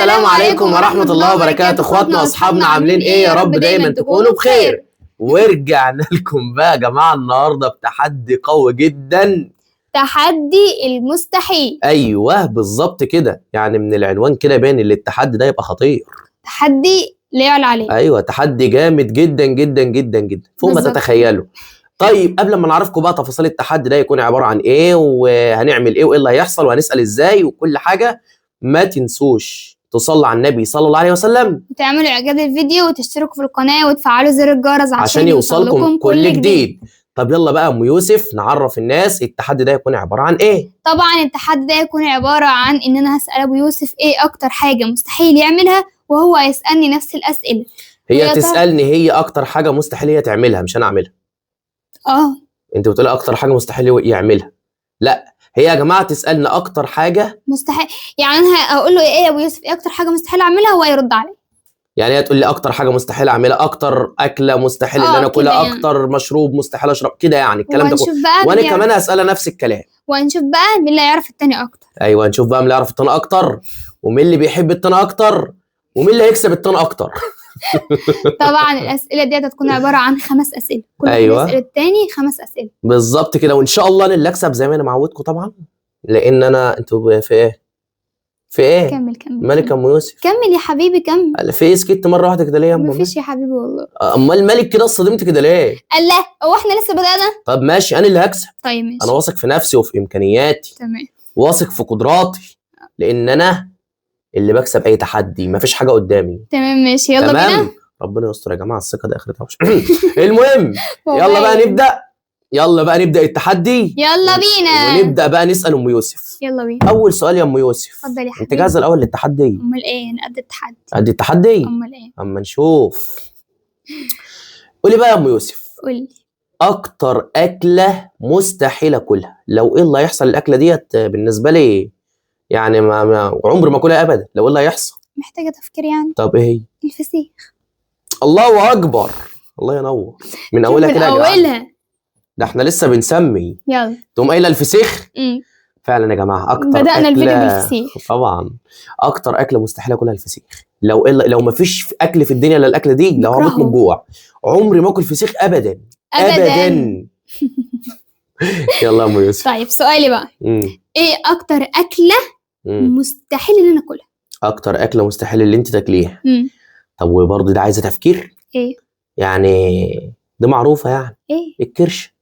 السلام عليكم ورحمة الله وبركاته. اخواتنا واصحابنا عاملين ايه؟ يا رب دايما تكونوا بخير. ورجعنا لكم بقى يا جماعة النهارده بتحدي قوي جدا، تحدي المستحيل. ايوه بالظبط كده، يعني من العنوان كده باين ان التحدي ده يبقى خطير، تحدي لا يعلى عليه. ايوه تحدي جامد جدا جدا جدا جدا فوق ما تتخيلوا. طيب قبل ما نعرفكم بقى تفاصيل التحدي ده يكون عبارة عن ايه وهنعمل ايه وايه اللي هيحصل وهنسأل ازاي وكل حاجة، ما تنسوش تصلوا على النبي صلى الله عليه وسلم وتعملوا اعجاب الفيديو وتشتركوا في القناة وتفعلوا زر الجرس عشان يوصلكم كل جديد. طب يلا بقى ام يوسف نعرف الناس التحدي ده يكون عبارة عن ايه؟ طبعا التحدي ده يكون عبارة عن ان انا هسأل ابو يوسف ايه اكتر حاجة مستحيل يعملها وهو هيسألني نفس الاسئلة. هي تسألني هي اكتر حاجة مستحيل هي تعملها مش انا اعملها. انت بتقولي اكتر حاجة مستحيل يعملها، لا هي يا جماعة تسألني اكتر حاجة مستحيل، يعني انا هقول له ايه يا ابو يوسف ايه اكتر حاجة مستحيل اعملها وهو يرد علي. يعني هي تقول لي اكتر حاجه مستحيل اعملها، اكتر اكله مستحيل ان انا اكلها، يعني اكتر مشروب مستحيل اشرب كده، يعني الكلام ده كله. وانا كمان هسالها نفس الكلام، وهنشوف بقى مين اللي هيعرف التاني اكتر. ايوه هنشوف بقى مين اللي يعرف التاني اكتر ومين اللي بيحب التاني اكتر ومين اللي هيكسب التاني اكتر. طبعا الاسئله دي هتكون عباره عن 5 اسئله، كل أيوة. يسال التاني 5 اسئله بالظبط كده، وان شاء الله انا اللي اكسب زي ما انا معودكم طبعا، لان انا انتوا في ايه؟ في ايه؟ كمل مالك يا ام يوسف؟ كمل يا حبيبي كمل. في ايه سكت مره واحده كده ليه يا ام؟ مفيش يا حبيبي والله. امال مالك كده اصطدمت كده ليه؟ الله هو احنا لسه بدأنا؟ طب ماشي انا اللي هكسب. طيب ماشي، انا واثق في نفسي وفي امكانياتي، تمام، واثق في قدراتي، لان انا اللي بكسب اي تحدي، مفيش حاجه قدامي. تمام ماشي يلا بينا. ربنا يستر يا جماعه، الثقه دي اخرتها وحشه. المهم يلا بقى نبدا، يلا بقى نبدا التحدي، يلا بينا ونبدا بقى نسال ام يوسف. يلا بينا. اول سؤال يا ام يوسف، اتفضل يا حبيبي. انت جاهزه الاول للتحدي؟ امال ايه، انا قد التحدي. قد التحدي؟ امال ايه؟ اما نشوف. قولي بقى يا ام يوسف، قولي اكتر اكله مستحيل اكلها، لو ايه اللي هيحصل الاكله ديت بالنسبه لي يعني ما عمري ما اكلها ابدا، لو ايه اللي هيحصل. محتاجه تفكير يعني. طب ايه هي؟ الفسيخ. الله اكبر، الله ينور، من اولها كده يا جماعه، ده احنا لسه بنسمي. يلا تقوم قايله الفسيخ. فعلا يا جماعه اكتر بدأنا الفيديو بالفسيخ. طبعا اكتر اكله مستحيل اكلها الفسيخ، لو ما فيش اكل في الدنيا الا الاكله دي، لو هموت من الجوع عمري ما اكل فسيخ ابدا ابدا. يلا يا ام يوسف. طيب سؤالي بقى، ايه اكتر اكله مستحيل ان انا اكلها؟ اكتر اكله مستحيل اللي انت تاكليها. طب وبرضه ده عايزه تفكير. ايه يعني دي معروفه يعني. ايه؟ الكرش.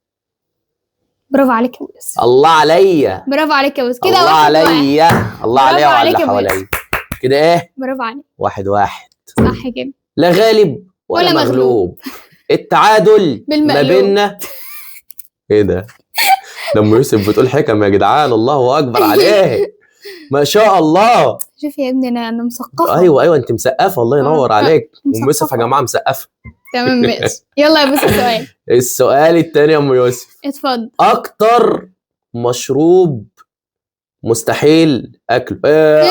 برافو عليك يا يوسف. الله عليا، برافو عليك يا يوسف. كده الله عليا، الله عليا وعلى اللي حواليا. كده ايه؟ برافو عليك. 1-1 صح كده، لا غالب ولا مغلوب. التعادل ما بيننا. ايه ده؟ لما يوسف بتقول حكم يا جدعان، الله اكبر عليه، ما شاء الله. شوف يا ابني انا مثقفه. ايوه انت مسقفه، الله ينور عليك. ام يوسف يا جماعه مسقفه. تمام ماشي. يلا يا بوسف السؤال. السؤال الثاني يا ام يوسف، اتفضل. اكتر مشروب مستحيل اكله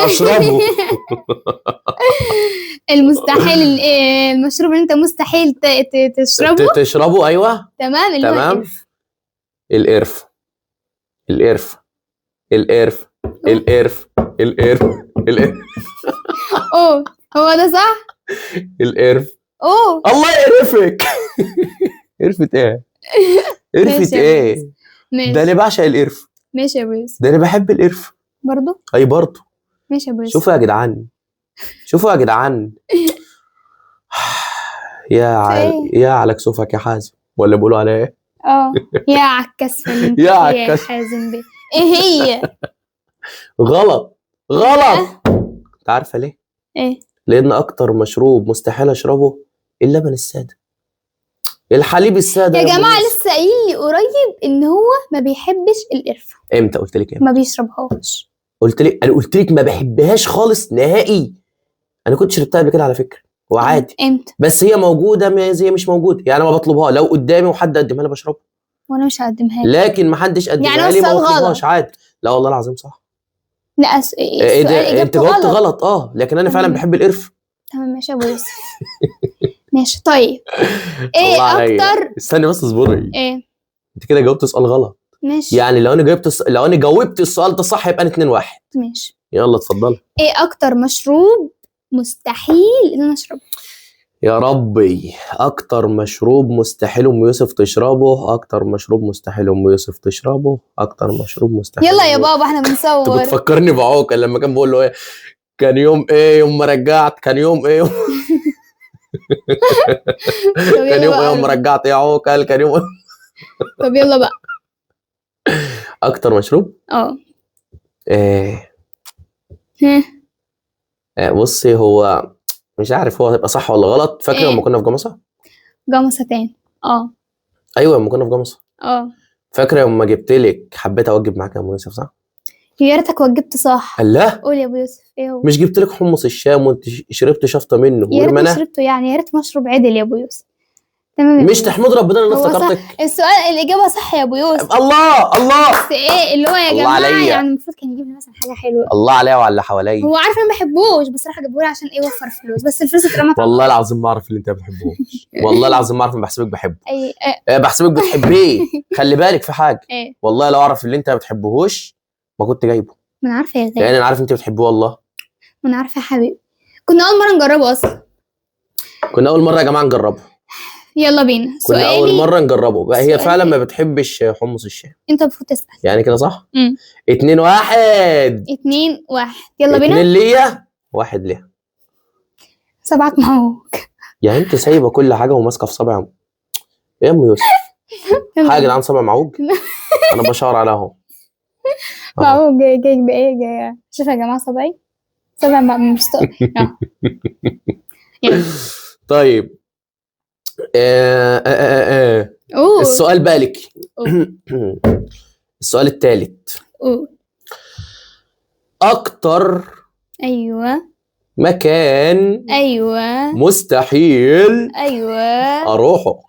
اشربه. المستحيل المشروب اللي انت مستحيل تشربه. ايوه تمام. تمام. القرف. القرف. القرف. القرف. القرف. القرف. اوه هو ده صح. القرف. اوه الله يقرفك. قرفة ايه؟ قرفة ايه؟ ده انا بعشق القرف. ماشي يا بويس. ده انا بحب القرف برضه. اي برضه. ماشي يا بويس. شوفوا يا جدعان، شوفوا يا جدعان. يا على كسوفك يا حازم، ولا بيقولوا على ايه؟ يا عكس يا عكس حازم بيه. ايه هي؟ غلط غلط. انت عارفه ليه؟ ايه؟ لان اكتر مشروب مستحيل اشربه اللبن الساده، الحليب الساده. يا جماعه لسه قايل لي قريب ان هو ما بيحبش القرفه. امتى قلت لك؟ ما بيشربهاش. انا قلت لك ما بحبهاش خالص نهائي. انا كنت شربتها قبل كده على فكره وعادي. امتى؟ بس هي موجوده زي مش موجوده، يعني ما بطلبها، لو قدامي وحد قدمها لي بشربها. وانا مش هقدمها لك. لكن ما حدش قدمها لي ما بطلبهاش عادي. لا والله العظيم صح. لا ايه ده؟ انت جاوبت غلط. لكن انا فعلا بحب القرف. تمام ماشي يا ابو يوسف. ماشي طيب. ايه اكتر؟ استني بس اصبري. ايه؟ انت كده جاوبت سؤال غلط. ماشي. يعني لو انا جاوبت السؤال ده صح يبقى انا 2-1. ماشي. يلا اتفضلي. ايه اكتر مشروب مستحيل ان انا اشربه. يا ربي، اكتر مشروب مستحيل ام يوسف تشربه، اكتر مشروب مستحيل ام يوسف تشربه، اكتر مشروب مستحيل يلا يا أم- بابا احنا انت بنصور. بتفكرني بعوكل لما كان بيقول له ايه، كان يوم ايه يوم ما رجعت، كان يوم ايه يوم طب كان يلا يوم ايه يوم ما بقى. رجعت يا عوكل، كان يوم طب يلا بقى. اكتر مشروب اه. إيه؟ ها. بصي، هو مش عارف هو هيبقى صح ولا غلط. فاكر لما ايه؟ كنا في جمصة؟ جمصة تاني. اه. ايوه لما كنا في جمصة. اه. فاكره لما جبت لك حبيت اوجب معاك يا ام يوسف، صح؟ يا ريتك وجبت صح. الله، قول يا ابو يوسف ايه هو؟ مش جبت لك حمص الشام وانت شربت شفطه منه يا ريتني ورمنا؟ شربته، يعني يا ريت مشروب عدل يا ابو يوسف. تمام يا مش أبو يوسف. تحمد ربنا ان انا هو صح افتكرتك. السؤال، الاجابه صح يا ابو يوسف. الله الله بس ايه اللي هو يا الله جماعه، عليا. يعني المفروض كان يجيب لي مثلا حاجه حلوه. الله عليا وعلى اللي حواليا. هو عارف انا ما بحبوش، بس راح جابهولي عشان ايه، يوفر فلوس، بس الفلوس اترمت. والله العظيم ما اعرف اللي انت ما بتحبوش، والله العظيم ما اعرف، بحسبك بحبه. اي بحسبك بتحبيه. خلي بالك في حاجه، ايه؟ والله لو اعرف اللي انت ما بتحبهوش ما كنت جايبه، ما انا عارفه يا غالي، لان انا عارف انت بتحبه والله. ما انا عارفه يا حبيبي، كنا اول مره نجربه اصلا. كنا اول مره يا جماعه نجربه، يلا بينا. كنا اول سؤالي، مره نجربه بقى. هي سؤالي. فعلا ما بتحبش حمص الشام، انت المفروض تسال. يعني كده صح. 2-1. 2-1. يلا بينا. 2 ليا 1 ليها. 7 معوك. يعني انت سايبه كل حاجه وماسكه في صبع ايه يا ام يوسف؟ حاجه يا جدعان، صبع معوج. انا بشاور عليها اهو. معوك جاي بايه جاي؟ شوف يا جماعه صبعي، صبع يلا. طيب قول. السؤال بقى لك. السؤال الثالث. قول. اكتر ايوه مكان ايوه مستحيل ايوه. اروحه.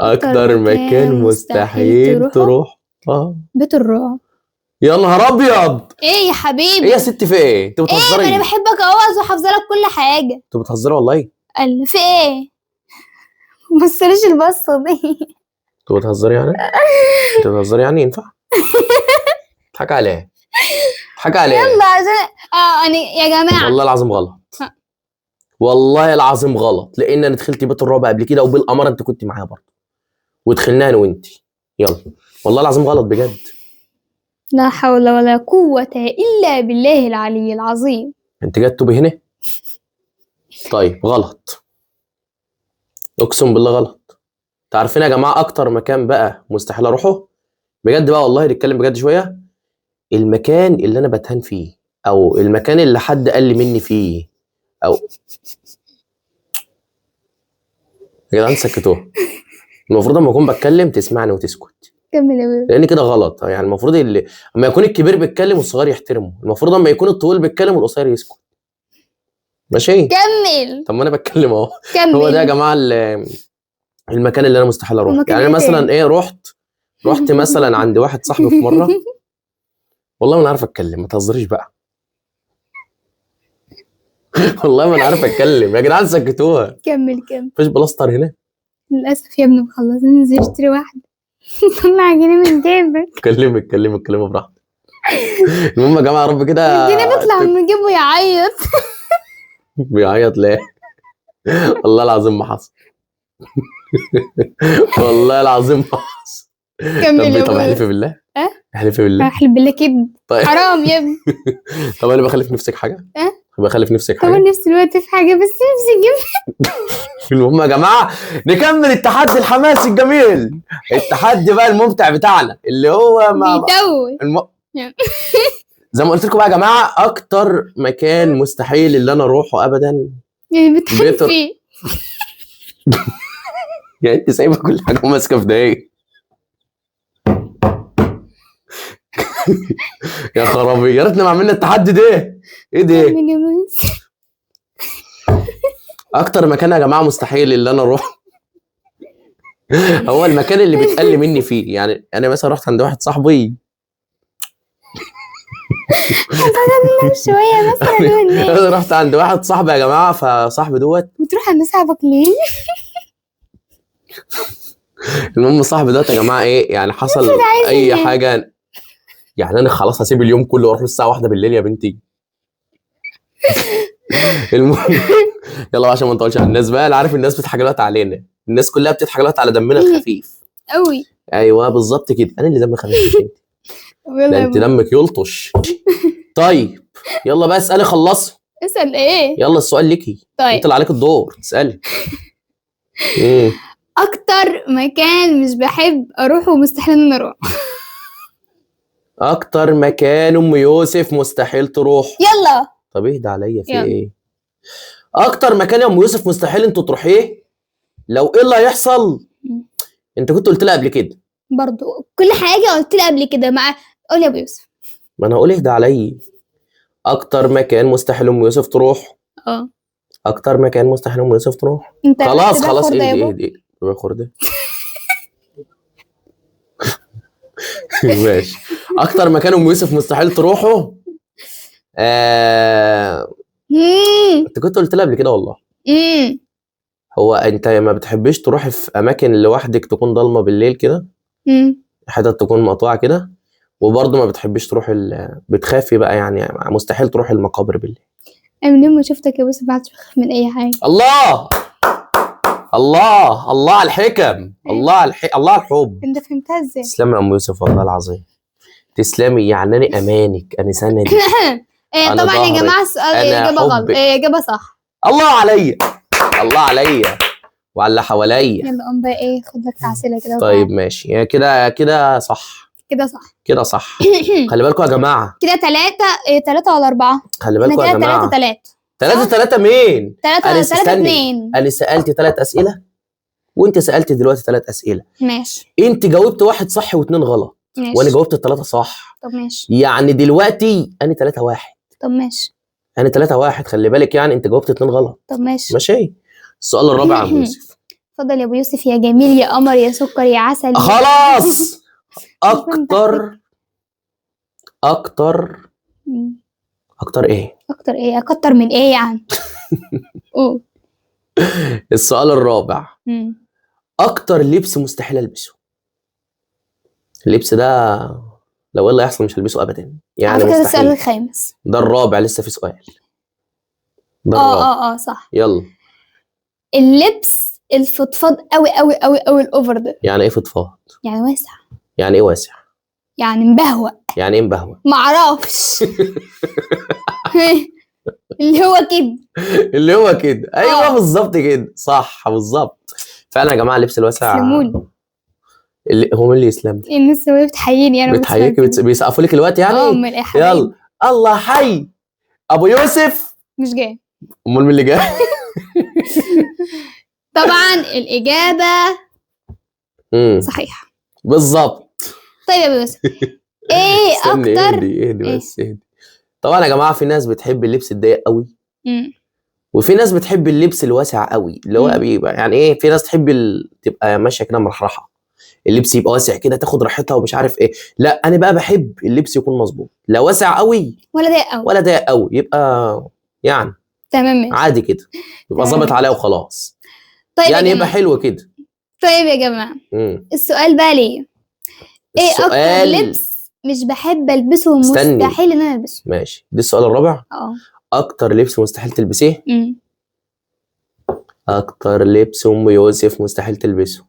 اكتر مكان مستحيل تروح. بيت الرعب. يا نهار ابيض، ايه يا حبيبي؟ ايه يا ست في ايه؟ انت ايه؟ ما بتهزري؟ انا بحبك اهوت وحافظه لك كل حاجه. انت بتهزري والله. قال في ايه؟ ما تبصليش البصه دي. انت بتهزري يعني؟ انت بتهزري يعني؟ ينفع؟ اضحك عليه، اضحك عليه. يلا عشان يعني يا جماعه والله العظيم غلط، والله العظيم غلط، لان انا دخلت بيت الرعب قبل كده، وبالاماره انت كنت معايا برضه، ودخلنا انا وانت. يلا والله العظيم غلط بجد. لا حول ولا قوه الا بالله العلي العظيم. انت جاي تتوبي هنا؟ طيب غلط، اقسم بالله غلط. تعرفين يا جماعه اكتر مكان بقى مستحيل اروحه بجد بقى، والله نتكلم بجد شويه؟ المكان اللي انا بتهان فيه، او المكان اللي حد قال لي مني فيه، او يا جدعان سكتوه. المفروض لما اكون بتكلم تسمعني وتسكت، كمل يا بيه. لان كده غلط. يعني المفروض اللي اما يكون الكبير بيتكلم والصغير يحترمه، المفروض لما يكون الطويل بيتكلم والقصير يسكت. ماشي؟ كمل طب ما انا بتكلم اهو. كمل. هو ده يا جماعه المكان اللي انا مستحيل اروح. المكان يعني إيه مثلا تاني؟ ايه، رحت مثلا عند واحد صاحبي في مره. والله ما انا عارف اتكلم، ما تهزريش بقى. والله ما انا عارف اتكلم يا جدعان سكتوها. كمل. مفيش بلاستر هنا. للاسف يا ابني مخلصين، ننزل اشتري واحده. طلع جنيه من جيبك. كلمك براحتك. المهم يا جماعه، يا رب كده. الجنيه بيطلع من جيبه يعيط. بيعيط ليه؟ والله العظيم ما حصل. والله العظيم ما حصل. كمل يا طب ابويا. احلفي بالله. أه؟ احلفي بالله. احلف بالله كده. طيب. حرام يا ابني. طب انا بخلف نفسك حاجه؟ بخلف نفسك طبعا حاجه؟ نفس الوقت في حاجه، بس نفسي اجيب. المهم يا جماعه، نكمل التحدي الحماسي الجميل، التحدي بقى الممتع بتاعنا اللي هو بيتوه. زي ما قلت لكم بقى يا جماعه، اكتر مكان مستحيل اللي انا اروحه ابدا. يعني بتحب فيه. يعني انت سايبه كل حاجه وماسكه في دقايق. يا خرابي، يا ريتنا ما عملنا التحدي ده. ايه ده؟ اكتر مكان يا جماعه مستحيل اللي انا اروح هو المكان اللي بيتقل مني فيه. يعني انا مثلا رحت عند واحد صاحبي شويه مثلا. رحت عند واحد صاحبي يا جماعه، فصاحبي دوت. بتروح عند صاحبك ليه؟ المهم صاحبي دوت يا جماعه ايه، يعني حصل اي حاجه، يعني انا خلاص هسيب اليوم كله واروح الساعه 1 بالليل يا بنتي. المهم يلا بقى عشان ما نطولش على الناس بقى. انا عارف الناس بتضحك دلوقتي علينا، الناس كلها بتضحك دلوقتي على دمنا الخفيف. قوي. ايوه بالظبط كده، انا اللي دمي خفيف انت. ده انت دمك يلطش. طيب يلا بقى اسالي خلصي. اسال ايه؟ يلا السؤال ليكي. طيب انت اللي عليك الدور تسالي. اكتر مكان مش بحب اروحه ومستحيل ان اروح. اكتر مكان ام يوسف مستحيل تروح. يلا. طب اهدى عليا في يلا. ايه؟ اكتر مكان يا ام يوسف مستحيل انتوا تروحيه، لو ايه اللي هيحصل؟ انت كنت قلت لها قبل كده برضو كل حاجه قلت لها قبل كده. مع قول يا ابو يوسف. ما انا هقول اهدى عليا. اكتر مكان مستحيل ام يوسف تروح. اكتر مكان مستحيل ام يوسف تروح. انت خلاص خلاص ايه اهدي خرده. ماشي. اكتر مكان ام يوسف مستحيل تروحه. انت كنت قلت لها قبل كده والله. هو انت ما بتحبيش تروحي في اماكن لوحدك تكون ضلمه بالليل كده، حتت تكون مقطوعه كده، وبرضه ما بتحبيش تروحي بتخافي بقى يعني مستحيل تروحي المقابر بالليل. انا من يوم ما شفتك يا يوسف ما عادش بخاف من اي حاجه. الله الله الله على الحكم، الله على الله على الحب. انت فهمتها ازاي؟ تسلمي يا ام يوسف والله العظيم، تسلمي. يعني انا امانك، انا سندك. طبعا يا جماعه السؤال اجابه غلط، اجابه صح. الله عليا، الله عليا وعلى اللي حواليا. يلا قوم بقى ايه، خد لك تعسيله كده. طيب ماشي، يعني كده صح. كده صح. كده صح. خلي بالكم يا جماعه. كده 3 ولا 4؟ خلي بالكم يا جماعه. 3 مين؟ 3-2. انا سالت 3 اسئله وانت سالت دلوقتي 3 اسئله. ماشي. انت جاوبت 1 صح و2 غلط. ماشي. وانا جاوبت ال3 صح. طب ماشي. يعني دلوقتي انا 3-1. طب ماشي. انا 3-1 خلي بالك، يعني انت جاوبت 2 غلط. طب ماشي. ماشي. السؤال الرابع يا ابو يوسف. اتفضل يا ابو يوسف يا جميل يا قمر يا سكر يا عسل. خلاص. اكتر ايه؟ اكتر ايه؟ اكتر من ايه يعني؟ السؤال الرابع. اكتر لبس مستحيل البسه. اللبس ده لو ايه اللي هيحصل مش هلبسه ابدا، يعني كده مستحيل. السؤال الخامس. ده الرابع، لسه في سؤال. ده الرابع. صح. يلا. اللبس الفضفاض قوي قوي قوي قوي الاوفر ده. يعني ايه فضفاض؟ يعني واسع. يعني ايه واسع؟ يعني مبهوأ. يعني ايه مبهوأ؟ معرفش. اللي هو كده. اللي هو كده، ايوه بالظبط كده، صح بالظبط. فعلا يا جماعه اللبس الواسع. يسلموني. هو مين اللي يسلم؟ الناس بتحييني انا. بتحييكي بيسقفوا لك الوقت يعني؟ امال ايه حبيبي؟ يلا الله حي ابو يوسف. مش جاي. امال مين اللي جاي؟ طبعا الاجابه صحيحه بالظبط. طيب يا ابو يوسف ايه اكتر؟ اهدي بس اهدي. طبعا يا جماعه في ناس بتحب اللبس الضيق قوي، وفي ناس بتحب اللبس الواسع قوي، اللي هو بيبقى يعني ايه، في ناس تحب تبقى ماشيه كده مرحرحه، اللبس يبقى واسع كده تاخد راحتها ومش عارف ايه. لا انا بقى بحب اللبس يكون مظبوط، لا واسع قوي ولا ضيق قوي، يبقى يعني تمام عادي كده، يبقى ظابط عليها وخلاص. طيب يعني يبقى حلو كده. طيب يا جماعه السؤال بقى ليه؟ ايه اكتر لبس مش بحب البسه ومستحيل ان انا البسه؟ ماشي، ده السؤال الرابع. اكتر لبس مستحيل تلبسيه. اكتر لبس ام يوسف مستحيل تلبسه.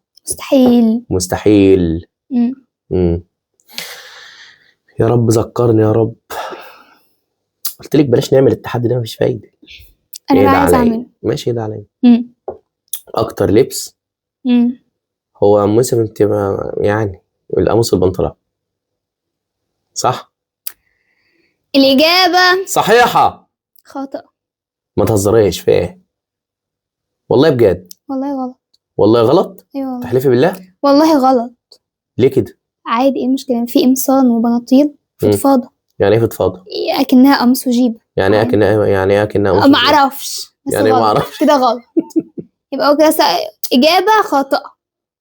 مستحيل. يا رب ذكرني يا رب. قلت لك بلاش نعمل التحدي ده، مفيش فايده. انا عايز اعمله. ماشي ده عليا. اكتر لبس هو ام يوسف انت يعني القميص والبنطلون. صح؟ الإجابة صحيحة. خاطئة. ما تهزريش في ايه؟ والله بجد. والله غلط. والله غلط؟ ايوه تحلفي بالله؟ والله غلط. ليه كده؟ عادي، ايه المشكلة؟ في قمصان وبناطيل فضفاضة. يعني ايه فضفاضة؟ اكنها قميص وجيبة. يعني ايه اكنها قميص؟ ما اعرفش. يعني ما اعرفش. كده غلط. يبقى هو كده إجابة خاطئة.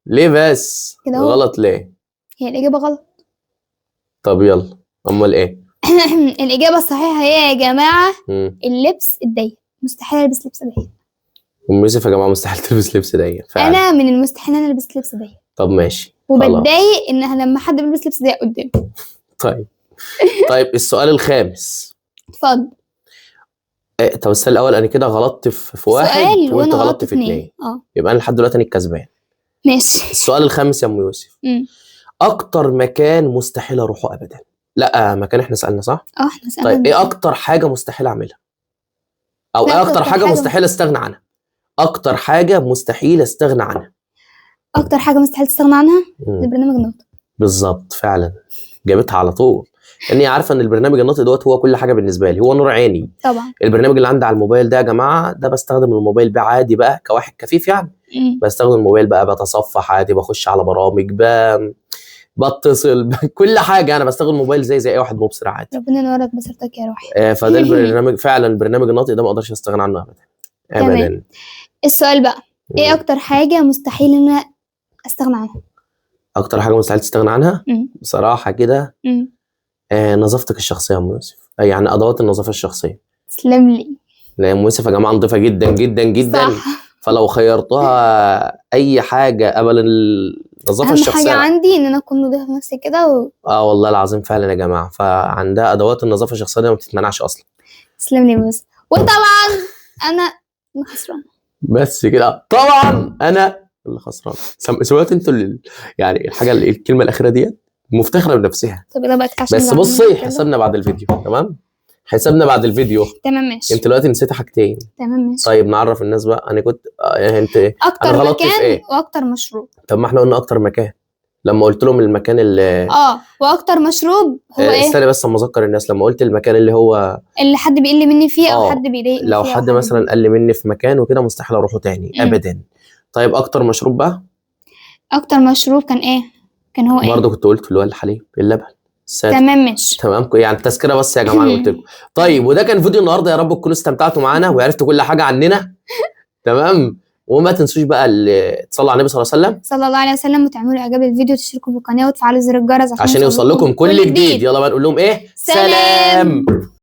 ليه بس؟ كده غلط ليه؟ هي الإجابة غلط. طب يلا، امال ايه؟ الإجابة الصحيحة هي يا جماعة اللبس الضيق. مستحيل ألبس لبس ضيق. ام يوسف يا جماعة مستحيل تلبس لبس ضيق فعلا. أنا من المستحيل أنا ألبس لبس ضيق. طب ماشي. وبتضايق إنها لما حد بيلبس لبس ضيق قدامي. طيب طيب السؤال الخامس. اتفضل. طب السؤال الاول انا كده غلطت في واحد سؤال وانت وانا غلطت في 2. يبقى انا لحد دلوقتي انا الكسبان. ماشي. السؤال الخامس يا ام يوسف. اكتر مكان مستحيل اروحه ابدا. لا مكان احنا سالنا صح؟ احنا سالنا. طيب ايه اكتر حاجه مستحيل اعملها؟ او ايه اكتر حاجه مستحيل استغنى عنها؟ اكتر حاجه مستحيل استغنى عنها. اكتر حاجه مستحيل تستغنى عنها البرنامج الناطق. بالظبط فعلا جابتها على طول، لاني عارفه ان البرنامج الناطق دوت هو كل حاجه بالنسبه لي، هو نور عيني. طبعا البرنامج اللي عندي على الموبايل ده يا جماعه، ده بستخدم الموبايل بقى عادي بقى كواحد كفيف يعني. بستخدم الموبايل بقى بتصفح عادي، بخش على برامج بتصل كل حاجه، انا بستخدم الموبايل زي اي واحد مبصر عادي. ربنا ينورك بصيرتك يا روحي. فده البرنامج فعلا، البرنامج الناطق ده ما اقدرش استغنى عنه ابدا ابدا. السؤال بقى ايه اكتر حاجه مستحيل ان انا استغنى عنها؟ اكتر حاجه مستحيل تستغنى عنها بصراحه كده نظافتك الشخصيه يا ام يوسف، يعني ادوات النظافه الشخصيه. تسلم لي. لا يا ام يوسف يا جماعه نضيفه جدا جدا جدا صح. فلو خيرتها اي حاجه قبل النظافه الشخصيه، اهم حاجه عندي ان انا اكون نظيفه نفسي كده والله العظيم فعلا يا جماعه، فعندها ادوات النظافه الشخصيه دي ما بتتمنعش اصلا. تسلم لي بس. وطبعا انا خسران. بس كده طبعا انا اللي خسران. سمعت انتوا يعني الكلمه الاخيره ديت مفتخره بنفسها. طب يلا بقى عشان بس بصي حسابنا بعد الفيديو. تمام، حسابنا بعد الفيديو. تمام ماشي. انت دلوقتي نسيتي حاجتين. تمام ماشي. طيب نعرف الناس بقى، انا كنت انت اكتر أنا غلطت مكان في إيه؟ واكتر مشروب. طب ما احنا قلنا اكتر مكان لما قلت لهم المكان اللي واكتر مشروب هو ايه؟ استنى بس اما اذكر الناس، لما قلت المكان اللي هو اللي حد بيقل مني فيه او حد بيضايقني لو فيه، حد مثلا قل مني في مكان وكده مستحيل اروحه تاني ابدا. طيب اكتر مشروب بقى؟ اكتر مشروب كان ايه؟ كان هو ايه؟ برضه كنت قلت اللي هو الحليب، اللبن. تمام ماشي. تمام يعني التذكره بس يا جماعه قلت لكم. طيب وده كان فيديو النهارده، يا رب تكونوا استمتعتوا معانا وعرفتوا كل حاجه عننا. تمام، وما تنسوش بقى تصلوا على النبي صلى الله عليه وسلم صلى الله عليه وسلم، وتعملوا اعجاب الفيديو وتشتركوا في القناه وتفعلوا زر الجرس عشان يوصل لكم كل جديد. يلا بقى نقول لهم ايه؟ سلام.